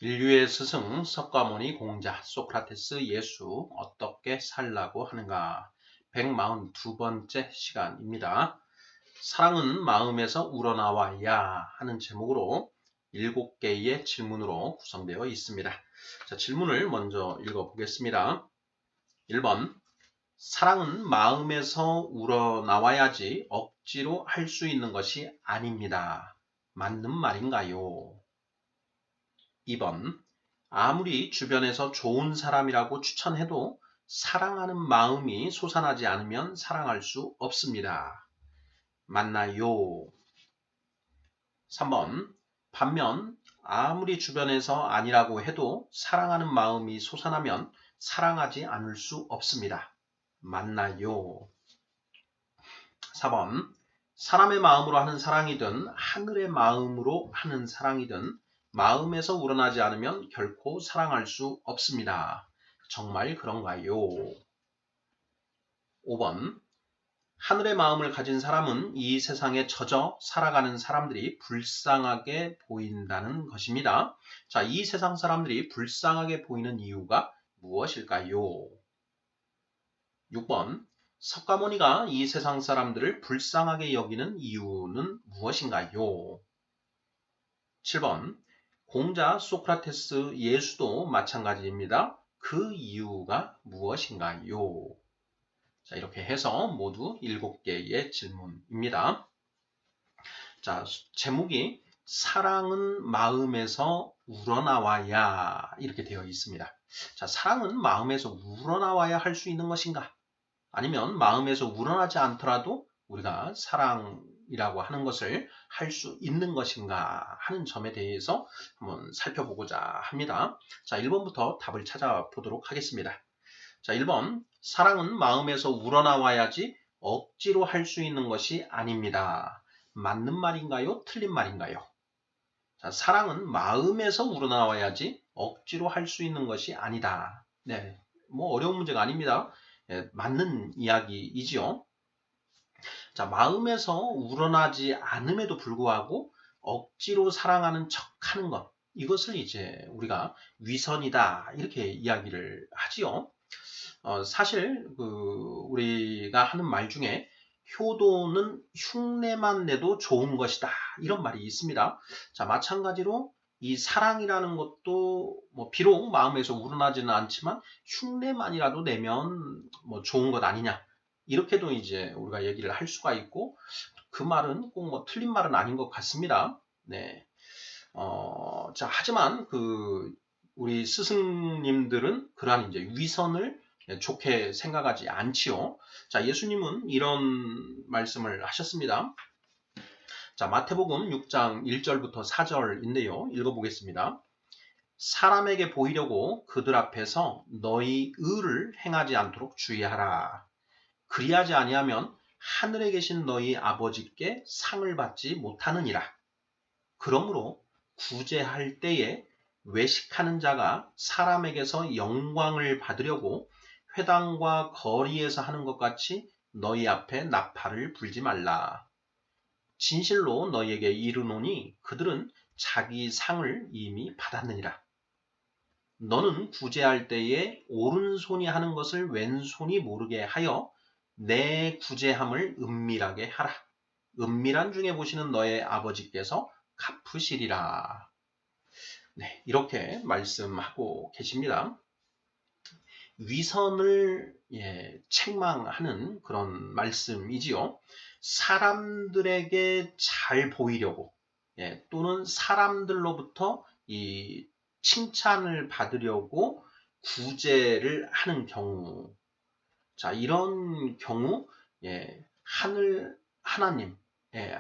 인류의 스승 석가모니 공자 소크라테스 예수 어떻게 살라고 하는가 142번째 시간입니다. 사랑은 마음에서 우러나와야 하는 제목으로 7개의 질문으로 구성되어 있습니다. 자, 질문을 먼저 읽어보겠습니다. 1번 사랑은 마음에서 우러나와야지 억지로 할 수 있는 것이 아닙니다. 맞는 말인가요? 2번 아무리 주변에서 좋은 사람이라고 추천해도 사랑하는 마음이 솟아나지 않으면 사랑할 수 없습니다. 맞나요? 3번 반면 아무리 주변에서 아니라고 해도 사랑하는 마음이 솟아나면 사랑하지 않을 수 없습니다. 맞나요? 4번 사람의 마음으로 하는 사랑이든 하늘의 마음으로 하는 사랑이든 마음에서 우러나지 않으면 결코 사랑할 수 없습니다. 정말 그런가요? 5번 하늘의 마음을 가진 사람은 이 세상에 젖어 살아가는 사람들이 불쌍하게 보인다는 것입니다. 자, 이 세상 사람들이 불쌍하게 보이는 이유가 무엇일까요? 6번 석가모니가 이 세상 사람들을 불쌍하게 여기는 이유는 무엇인가요? 7번 공자 소크라테스 예수도 마찬가지입니다. 그 이유가 무엇인가요? 자, 이렇게 해서 모두 7개의 질문입니다. 자, 제목이 사랑은 마음에서 우러나와야 이렇게 되어 있습니다. 자, 사랑은 마음에서 우러나와야 할 수 있는 것인가? 아니면 마음에서 우러나지 않더라도 우리가 사랑이라고 하는 것을 할 수 있는 것인가 하는 점에 대해서 한번 살펴보고자 합니다. 자, 1번부터 답을 찾아보도록 하겠습니다. 자, 1번 사랑은 마음에서 우러나와야지 억지로 할 수 있는 것이 아닙니다. 맞는 말인가요? 틀린 말인가요? 자, 사랑은 마음에서 우러나와야지 억지로 할 수 있는 것이 아니다. 네, 뭐 어려운 문제가 아닙니다. 예, 맞는 이야기이지요. 자, 마음에서 우러나지 않음에도 불구하고 억지로 사랑하는 척하는 것, 이것을 이제 우리가 위선이다 이렇게 이야기를 하지요. 사실 우리가 하는 말 중에 효도는 흉내만 내도 좋은 것이다 이런 말이 있습니다. 자, 마찬가지로 이 사랑이라는 것도 뭐 비록 마음에서 우러나지는 않지만 흉내만이라도 내면 뭐 좋은 것 아니냐 이렇게도 이제 우리가 얘기를 할 수가 있고 그 말은 꼭 뭐 틀린 말은 아닌 것 같습니다. 네. 자, 하지만 우리 스승님들은 그러한 이제 위선을 좋게 생각하지 않지요. 자, 예수님은 이런 말씀을 하셨습니다. 자, 마태복음 6장 1절부터 4절인데요. 읽어보겠습니다. 사람에게 보이려고 그들 앞에서 너희 의를 행하지 않도록 주의하라. 그리하지 아니하면 하늘에 계신 너희 아버지께 상을 받지 못하느니라. 그러므로 구제할 때에 외식하는 자가 사람에게서 영광을 받으려고 회당과 거리에서 하는 것 같이 너희 앞에 나팔을 불지 말라. 진실로 너희에게 이르노니 그들은 자기 상을 이미 받았느니라. 너는 구제할 때에 오른손이 하는 것을 왼손이 모르게 하여 내 구제함을 은밀하게 하라. 은밀한 중에 보시는 너의 아버지께서 갚으시리라. 네, 이렇게 말씀하고 계십니다. 위선을 책망하는 그런 말씀이지요. 사람들에게 잘 보이려고 또는 사람들로부터 이 칭찬을 받으려고 구제를 하는 경우, 자, 이런 경우 하나님,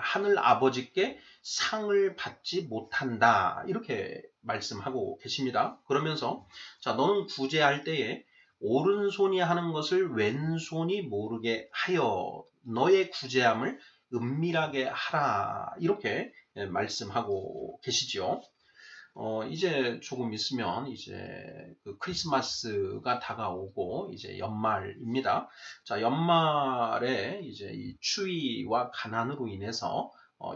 하늘 아버지께 상을 받지 못한다 이렇게 말씀하고 계십니다. 그러면서 자, 너는 구제할 때에 오른손이 하는 것을 왼손이 모르게 하여 너의 구제함을 은밀하게 하라 이렇게 말씀하고 계시죠. 이제 조금 있으면 이제 크리스마스가 다가오고 이제 연말입니다. 자, 연말에 이제 이 추위와 가난으로 인해서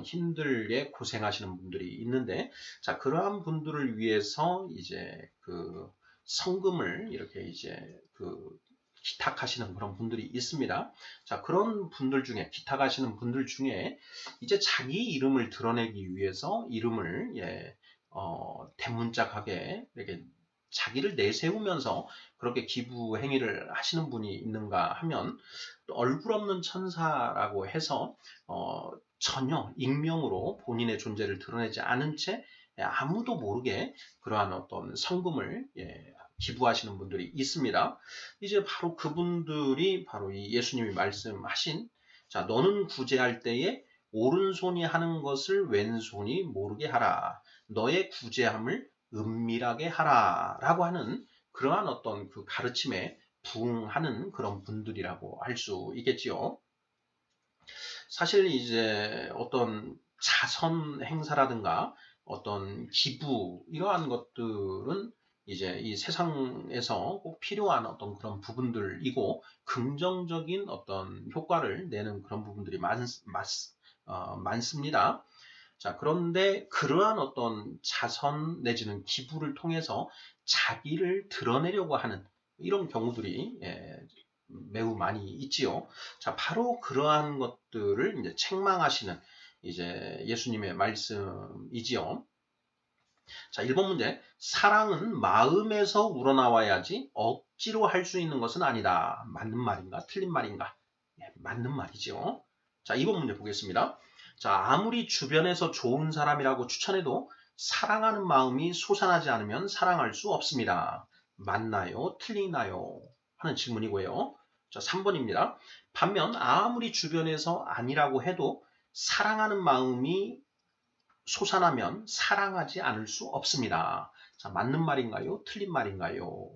힘들게 고생하시는 분들이 있는데, 자, 그러한 분들을 위해서 이제 그 성금을 이렇게 이제 그 기탁하시는 그런 분들이 있습니다. 자, 그런 분들 중에, 기탁하시는 분들 중에 이제 자기 이름을 드러내기 위해서 이름을 대문짝하게 이렇게 자기를 내세우면서 그렇게 기부 행위를 하시는 분이 있는가 하면, 얼굴 없는 천사라고 해서 전혀 익명으로 본인의 존재를 드러내지 않은 채 아무도 모르게 그러한 어떤 성금을 기부하시는 분들이 있습니다. 이제 바로 그분들이 바로 이 예수님이 말씀하신, 자, 너는 구제할 때에 오른손이 하는 것을 왼손이 모르게 하라. 너의 구제함을 은밀하게 하라. 라고 하는 그러한 어떤 그 가르침에 부응하는 그런 분들이라고 할 수 있겠지요. 사실 이제 어떤 자선 행사라든가 어떤 기부 이러한 것들은 이제 이 세상에서 꼭 필요한 어떤 그런 부분들이고, 긍정적인 어떤 효과를 내는 그런 부분들이 많습니다. 자, 그런데 그러한 어떤 자선 내지는 기부를 통해서 자기를 드러내려고 하는 이런 경우들이 매우 많이 있지요. 자, 바로 그러한 것들을 이제 책망하시는 이제 예수님의 말씀이지요. 자, 1번 문제. 사랑은 마음에서 우러나와야지 억지로 할 수 있는 것은 아니다. 맞는 말인가? 틀린 말인가? 맞는 말이죠. 자, 2번 문제 보겠습니다. 자, 아무리 주변에서 좋은 사람이라고 추천해도 사랑하는 마음이 솟아나지 않으면 사랑할 수 없습니다. 맞나요? 틀리나요? 하는 질문이고요. 자, 3번입니다. 반면 아무리 주변에서 아니라고 해도 사랑하는 마음이 솟아나면 사랑하지 않을 수 없습니다. 자, 맞는 말인가요? 틀린 말인가요?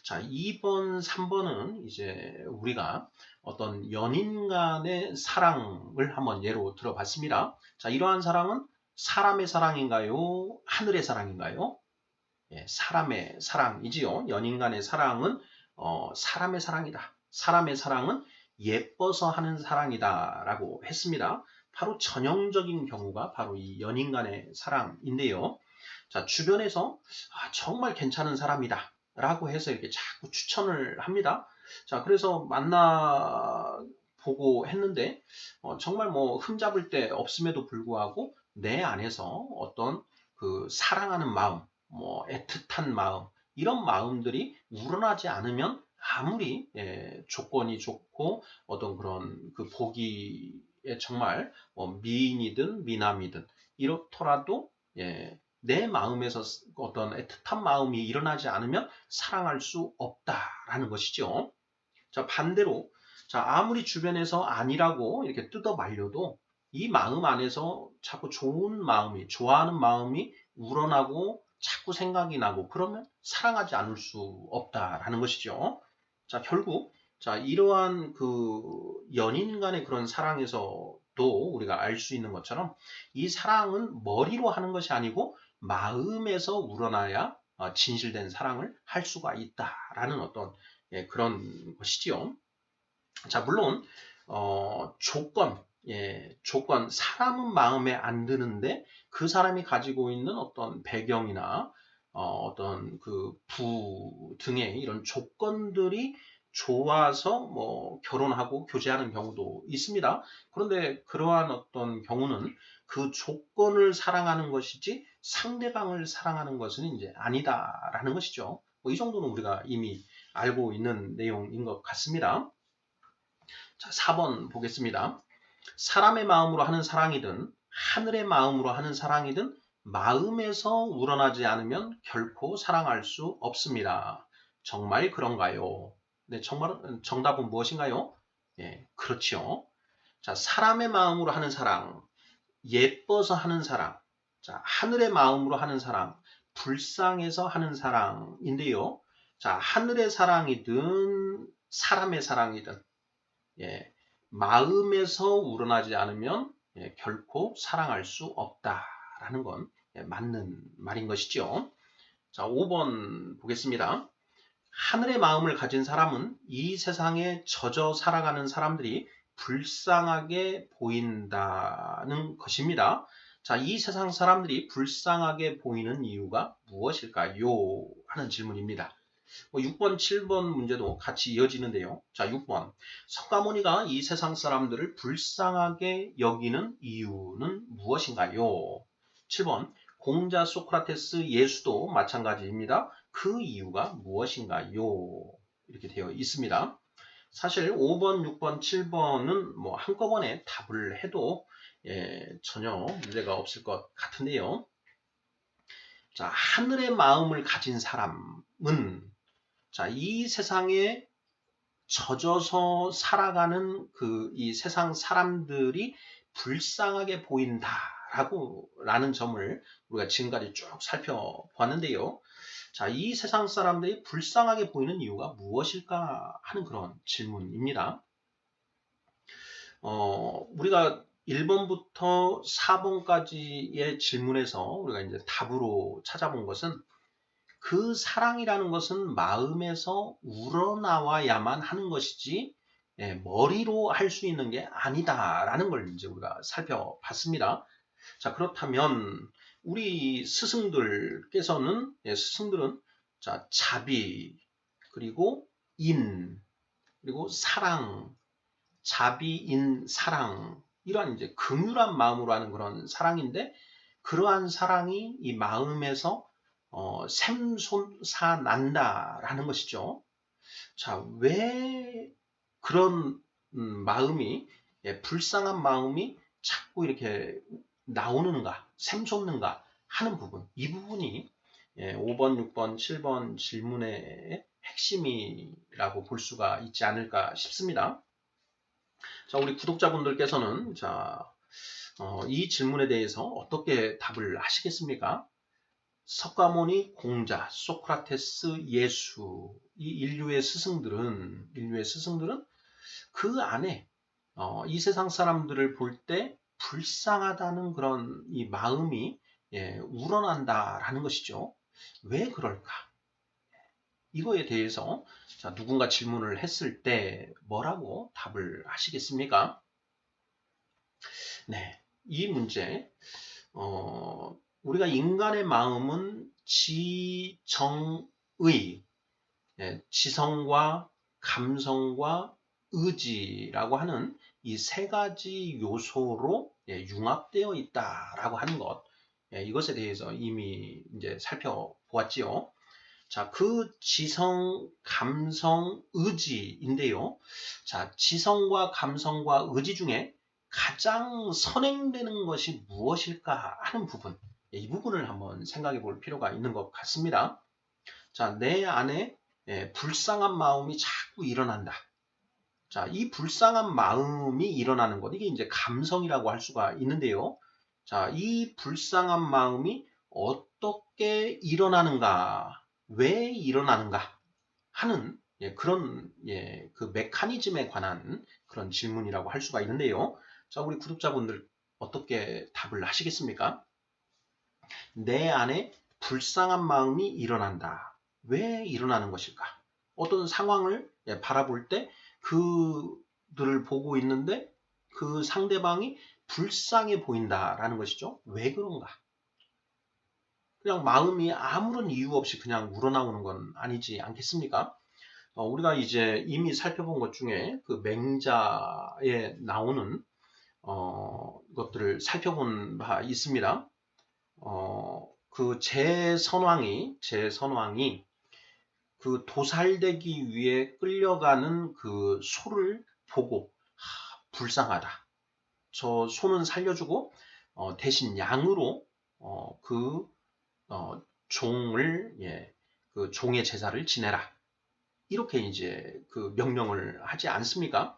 자, 2번, 3번은 이제 우리가 어떤 연인 간의 사랑을 한번 예로 들어봤습니다. 자, 이러한 사랑은 사람의 사랑인가요? 하늘의 사랑인가요? 사람의 사랑이지요. 연인 간의 사랑은 사람의 사랑이다. 사람의 사랑은 예뻐서 하는 사랑이다 라고 했습니다. 바로 전형적인 경우가 바로 이 연인 간의 사랑인데요. 자, 주변에서 정말 괜찮은 사람이다 라고 해서 이렇게 자꾸 추천을 합니다. 자, 그래서 만나보고 했는데 정말 뭐 흠잡을 데 없음에도 불구하고 내 안에서 어떤 그 사랑하는 마음, 뭐 애틋한 마음, 이런 마음들이 우러나지 않으면 아무리 조건이 좋고 어떤 그런 그 보기에 정말 미인이든 미남이든 이렇더라도 내 마음에서 어떤 애틋한 마음이 일어나지 않으면 사랑할 수 없다라는 것이죠. 자, 반대로, 자, 아무리 주변에서 아니라고 이렇게 뜯어 말려도 이 마음 안에서 자꾸 좋은 마음이, 좋아하는 마음이 우러나고 자꾸 생각이 나고 그러면 사랑하지 않을 수 없다라는 것이죠. 자, 결국, 자, 이러한 그 연인 간의 그런 사랑에서도 우리가 알 수 있는 것처럼 이 사랑은 머리로 하는 것이 아니고 마음에서 우러나야 진실된 사랑을 할 수가 있다라는 어떤 그런 것이지요. 자, 물론 조건, 사람은 마음에 안 드는데 그 사람이 가지고 있는 어떤 배경이나 어떤 그 부 등의 이런 조건들이 좋아서 뭐 결혼하고 교제하는 경우도 있습니다. 그런데 그러한 어떤 경우는 그 조건을 사랑하는 것이지 상대방을 사랑하는 것은 이제 아니다라는 것이죠. 뭐 이 정도는 우리가 이미 알고 있는 내용인 것 같습니다. 자, 4번 보겠습니다. 사람의 마음으로 하는 사랑이든 하늘의 마음으로 하는 사랑이든 마음에서 우러나지 않으면 결코 사랑할 수 없습니다. 정말 그런가요? 네, 정답은 무엇인가요? 그렇지요. 자, 사람의 마음으로 하는 사랑, 예뻐서 하는 사랑, 자, 하늘의 마음으로 하는 사랑, 불쌍해서 하는 사랑인데요. 자, 하늘의 사랑이든 사람의 사랑이든 마음에서 우러나지 않으면 결코 사랑할 수 없다라는 건 맞는 말인 것이죠. 자, 5번 보겠습니다. 하늘의 마음을 가진 사람은 이 세상에 젖어 살아가는 사람들이 불쌍하게 보인다는 것입니다. 자, 이 세상 사람들이 불쌍하게 보이는 이유가 무엇일까요? 하는 질문입니다. 6번, 7번 문제도 같이 이어지는데요. 자, 6번. 석가모니가 이 세상 사람들을 불쌍하게 여기는 이유는 무엇인가요? 7번. 공자 소크라테스 예수도 마찬가지입니다. 그 이유가 무엇인가요? 이렇게 되어 있습니다. 사실 5번, 6번, 7번은 뭐 한꺼번에 답을 해도 전혀 문제가 없을 것 같은데요. 자, 하늘의 마음을 가진 사람은 자, 이 세상에 젖어서 살아가는 이 세상 사람들이 불쌍하게 보인다라는 점을 우리가 지금까지 쭉 살펴보았는데요. 자, 이 세상 사람들이 불쌍하게 보이는 이유가 무엇일까 하는 그런 질문입니다. 우리가 1번부터 4번까지의 질문에서 우리가 이제 답으로 찾아본 것은 그 사랑이라는 것은 마음에서 우러나와야만 하는 것이지 머리로 할 수 있는 게 아니다라는 걸 이제 우리가 살펴봤습니다. 자, 그렇다면 우리 스승들께서는 스승들은 자, 자비 그리고 인 그리고 사랑, 자비, 인, 사랑 이러한 이제 긍휼한 마음으로 하는 그런 사랑인데 그러한 사랑이 이 마음에서 샘솟아난다라는 것이죠. 자, 왜 그런 마음이 불쌍한 마음이 자꾸 이렇게 나오는가, 샘솟는가 하는 부분, 이 부분이 5번, 6번, 7번 질문의 핵심이라고 볼 수가 있지 않을까 싶습니다. 자, 우리 구독자분들께서는 이 질문에 대해서 어떻게 답을 하시겠습니까? 석가모니, 공자, 소크라테스, 예수 이 인류의 스승들은 그 안에 이 세상 사람들을 볼 때 불쌍하다는 그런 이 마음이 우러난다라는 것이죠. 왜 그럴까? 이거에 대해서 누군가 질문을 했을 때 뭐라고 답을 하시겠습니까? 네, 이 문제 우리가 인간의 마음은 지정의, 지성과 감성과 의지라고 하는 이 세 가지 요소로 융합되어 있다라고 하는 것, 이것에 대해서 이미 이제 살펴보았지요. 자, 그 지성, 감성, 의지인데요. 자, 지성과 감성과 의지 중에 가장 선행되는 것이 무엇일까 하는 부분, 이 부분을 한번 생각해 볼 필요가 있는 것 같습니다. 자, 내 안에 불쌍한 마음이 자꾸 일어난다. 자, 이 불쌍한 마음이 일어나는 것, 이게 이제 감성이라고 할 수가 있는데요. 자, 이 불쌍한 마음이 어떻게 일어나는가, 왜 일어나는가 하는 그런 그 메커니즘에 관한 그런 질문이라고 할 수가 있는데요. 자, 우리 구독자분들 어떻게 답을 하시겠습니까? 내 안에 불쌍한 마음이 일어난다. 왜 일어나는 것일까? 어떤 상황을 바라볼 때 그들을 보고 있는데 그 상대방이 불쌍해 보인다라는 것이죠. 왜 그런가? 그냥 마음이 아무런 이유 없이 그냥 우러나오는 건 아니지 않겠습니까? 우리가 이제 이미 살펴본 것 중에 그 맹자에 나오는 것들을 살펴본 바 있습니다. 그 제선왕이 그 도살되기 위해 끌려가는 그 소를 보고 불쌍하다. 저 소는 살려주고 대신 양으로 종을 그 종의 제사를 지내라. 이렇게 이제 그 명령을 하지 않습니까?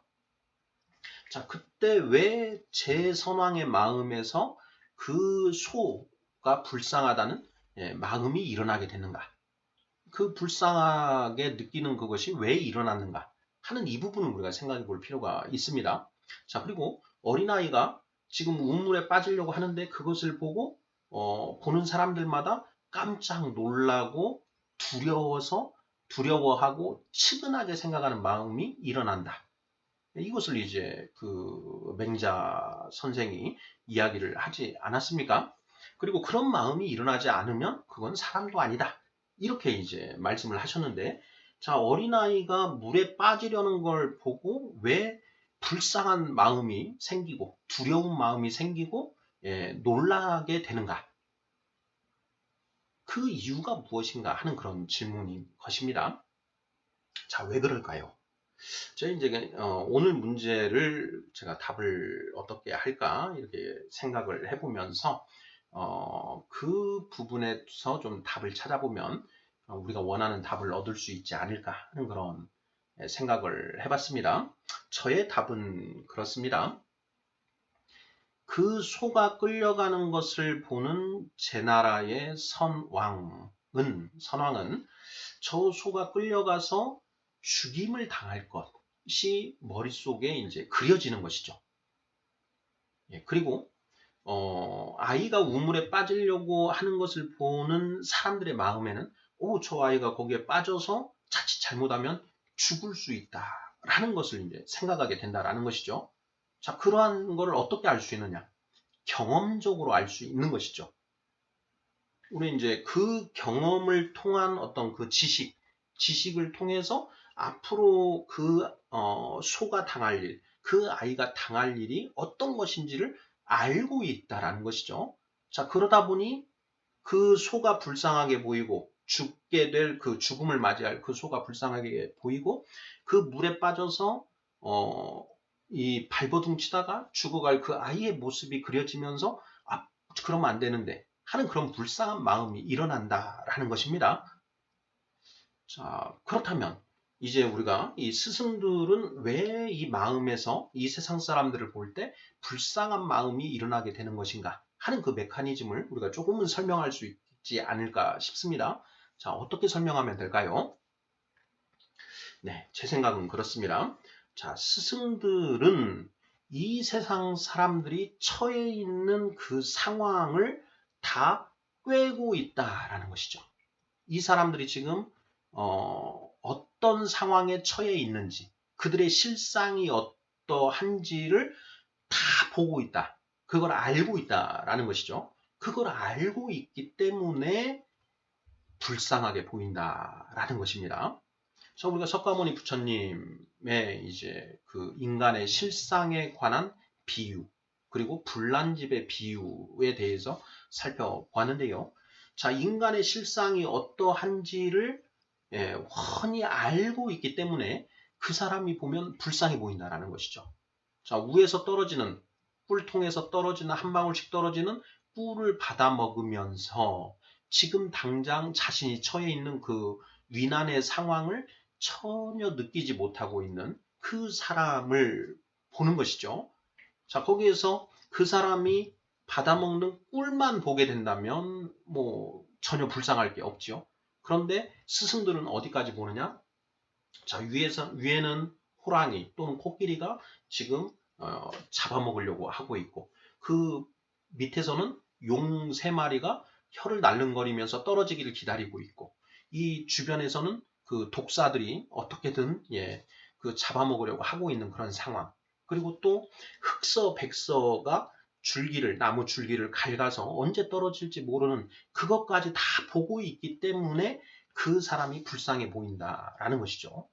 자, 그때 왜 제선왕의 마음에서 그 소가 불쌍하다는 마음이 일어나게 되는가? 그 불쌍하게 느끼는 그것이 왜 일어났는가 하는 이 부분을 우리가 생각해 볼 필요가 있습니다. 자, 그리고 어린아이가 지금 우물에 빠지려고 하는데 그것을 보고 보는 사람들마다 깜짝 놀라고 두려워하고 측은하게 생각하는 마음이 일어난다. 이것을 이제 그 맹자 선생이 이야기를 하지 않았습니까? 그리고 그런 마음이 일어나지 않으면 그건 사람도 아니다. 이렇게 이제 말씀을 하셨는데, 자, 어린아이가 물에 빠지려는 걸 보고 왜 불쌍한 마음이 생기고 두려운 마음이 생기고 놀라게 되는가? 그 이유가 무엇인가 하는 그런 질문인 것입니다. 자, 왜 그럴까요? 제가 이제 오늘 문제를 제가 답을 어떻게 할까 이렇게 생각을 해보면서 그 부분에서 좀 답을 찾아보면 우리가 원하는 답을 얻을 수 있지 않을까 하는 그런 생각을 해봤습니다. 저의 답은 그렇습니다. 그 소가 끌려가는 것을 보는 제나라의 선왕은 저 소가 끌려가서 죽임을 당할 것이 머릿속에 이제 그려지는 것이죠. 그리고 아이가 우물에 빠지려고 하는 것을 보는 사람들의 마음에는 저 아이가 거기에 빠져서 자칫 잘못하면 죽을 수 있다라는 것을 이제 생각하게 된다라는 것이죠. 자, 그러한 것을 어떻게 알 수 있느냐? 경험적으로 알 수 있는 것이죠. 우리 이제 그 경험을 통한 어떤 그 지식을 통해서 앞으로 그 소가 당할 일, 그 아이가 당할 일이 어떤 것인지를 알고 있다라는 것이죠. 자, 그러다 보니 그 소가 불쌍하게 보이고 죽게 될 그 죽음을 맞이할 그 소가 불쌍하게 보이고 그 물에 빠져서 이 발버둥 치다가 죽어갈 그 아이의 모습이 그려지면서 그러면 안 되는데 하는 그런 불쌍한 마음이 일어난다라는 것입니다. 자, 그렇다면 이제 우리가 이 스승들은 왜 이 마음에서 이 세상 사람들을 볼 때 불쌍한 마음이 일어나게 되는 것인가 하는 그 메커니즘을 우리가 조금은 설명할 수 있지 않을까 싶습니다. 자, 어떻게 설명하면 될까요? 네, 제 생각은 그렇습니다. 자, 스승들은 이 세상 사람들이 처해 있는 그 상황을 다 꿰고 있다라는 것이죠. 이 사람들이 지금 어떤 상황에 처해 있는지, 그들의 실상이 어떠한지를 다 보고 있다. 그걸 알고 있다라는 것이죠. 그걸 알고 있기 때문에 불쌍하게 보인다라는 것입니다. 그래서 우리가 석가모니 부처님의 이제 그 인간의 실상에 관한 비유, 그리고 불난집의 비유에 대해서 살펴보았는데요. 자, 인간의 실상이 어떠한지를 훤히 알고 있기 때문에 그 사람이 보면 불쌍해 보인다라는 것이죠. 자, 위에서 떨어지는 꿀통에서 떨어지는 한 방울씩 떨어지는 꿀을 받아 먹으면서 지금 당장 자신이 처해 있는 그 위난의 상황을 전혀 느끼지 못하고 있는 그 사람을 보는 것이죠. 자, 거기에서 그 사람이 받아먹는 꿀만 보게 된다면 뭐 전혀 불쌍할 게 없죠. 그런데 스승들은 어디까지 보느냐? 자, 위에는 호랑이 또는 코끼리가 지금 잡아먹으려고 하고 있고 그 밑에서는 용 3마리가 혀를 날름거리면서 떨어지기를 기다리고 있고 이 주변에서는 그 독사들이 어떻게든 그 잡아먹으려고 하고 있는 그런 상황. 그리고 또 흑서, 백서가 나무 줄기를 갉아서 언제 떨어질지 모르는 그것까지 다 보고 있기 때문에 그 사람이 불쌍해 보인다라는 것이죠.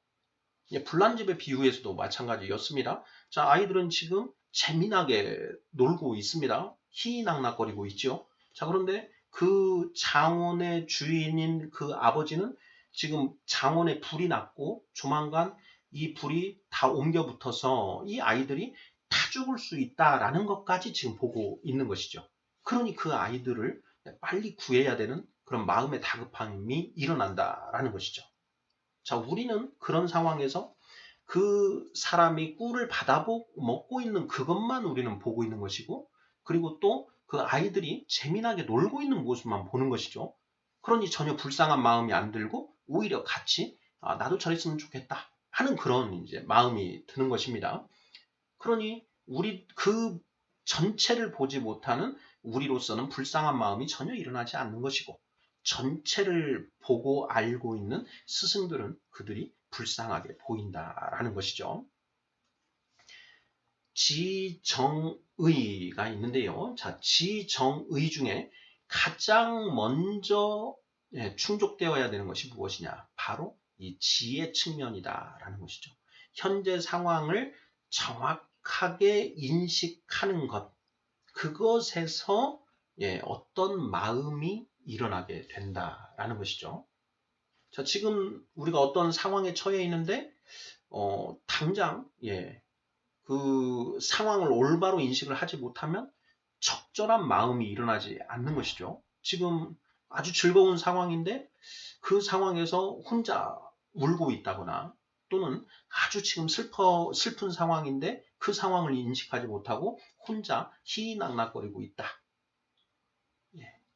불난집의 비유에서도 마찬가지였습니다. 자, 아이들은 지금 재미나게 놀고 있습니다. 희낙낙거리고 있죠. 자, 그런데 그 장원의 주인인 그 아버지는 지금 장원에 불이 났고 조만간 이 불이 다 옮겨 붙어서 이 아이들이 다 죽을 수 있다라는 것까지 지금 보고 있는 것이죠. 그러니 그 아이들을 빨리 구해야 되는 그런 마음의 다급함이 일어난다라는 것이죠. 자, 우리는 그런 상황에서 그 사람이 꿀을 먹고 있는 그것만 우리는 보고 있는 것이고, 그리고 또 그 아이들이 재미나게 놀고 있는 모습만 보는 것이죠. 그러니 전혀 불쌍한 마음이 안 들고, 오히려 같이, 나도 저랬으면 좋겠다 하는 그런 이제 마음이 드는 것입니다. 그러니 우리 그 전체를 보지 못하는 우리로서는 불쌍한 마음이 전혀 일어나지 않는 것이고, 전체를 보고 알고 있는 스승들은 그들이 불쌍하게 보인다라는 것이죠. 지정의가 있는데요. 자, 지정의 중에 가장 먼저 충족되어야 되는 것이 무엇이냐? 바로 이 지의 측면이다라는 것이죠. 현재 상황을 정확하게 인식하는 것, 그것에서 어떤 마음이 일어나게 된다라는 것이죠. 자, 지금 우리가 어떤 상황에 처해 있는데 당장 그 상황을 올바로 인식을 하지 못하면 적절한 마음이 일어나지 않는 것이죠. 지금 아주 즐거운 상황인데 그 상황에서 혼자 울고 있다거나 또는 아주 지금 슬픈 상황인데 그 상황을 인식하지 못하고 혼자 희희낙낙거리고 있다.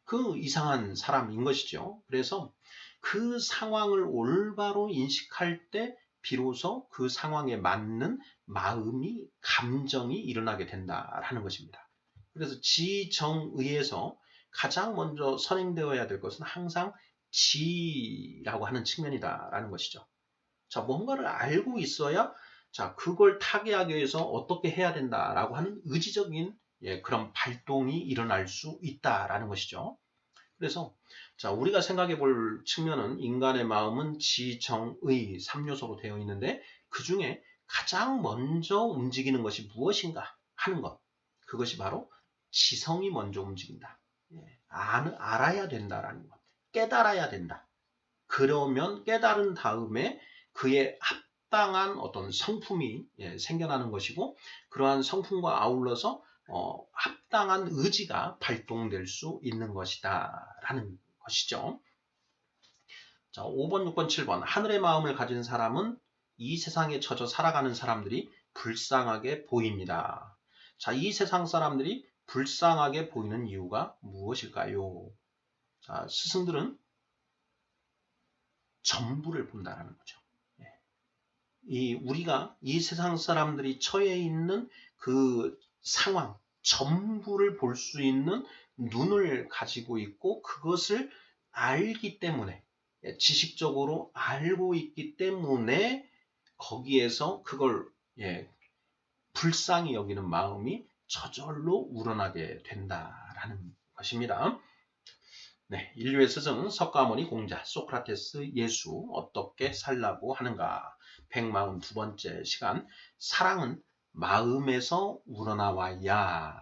그 이상한 사람인 것이죠. 그래서 그 상황을 올바로 인식할 때 비로소 그 상황에 맞는 마음이, 감정이 일어나게 된다라는 것입니다. 그래서 지정의에서 가장 먼저 선행되어야 될 것은 항상 지라고 하는 측면이다라는 것이죠. 자, 뭔가를 알고 있어야 자, 그걸 타개하기 위해서 어떻게 해야 된다라고 하는 의지적인 그런 발동이 일어날 수 있다라는 것이죠. 그래서 자, 우리가 생각해 볼 측면은 인간의 마음은 지정의 3요소로 되어 있는데 그 중에 가장 먼저 움직이는 것이 무엇인가 하는 것. 그것이 바로 지성이 먼저 움직인다. 알아야 된다라는 것. 깨달아야 된다. 그러면 깨달은 다음에 그에 합당한 어떤 성품이 생겨나는 것이고 그러한 성품과 아울러서 합당한 의지가 발동될 수 있는 것이다 라는 것이죠. 자, 5번, 6번, 7번 하늘의 마음을 가진 사람은 이 세상에 젖어 살아가는 사람들이 불쌍하게 보입니다. 자, 이 세상 사람들이 불쌍하게 보이는 이유가 무엇일까요? 자, 스승들은 전부를 본다라는 거죠. 우리가 이 세상 사람들이 처해 있는 그 상황 전부를 볼 수 있는 눈을 가지고 있고 그것을 알기 때문에 지식적으로 알고 있기 때문에 거기에서 그걸 불쌍히 여기는 마음이 저절로 우러나게 된다라는 것입니다. 네, 인류의 스승 석가모니 공자 소크라테스 예수 어떻게 살라고 하는가 142번째 시간 사랑은 마음에서 우러나와야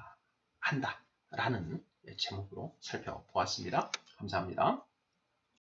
한다 라는 제목으로 살펴보았습니다. 감사합니다.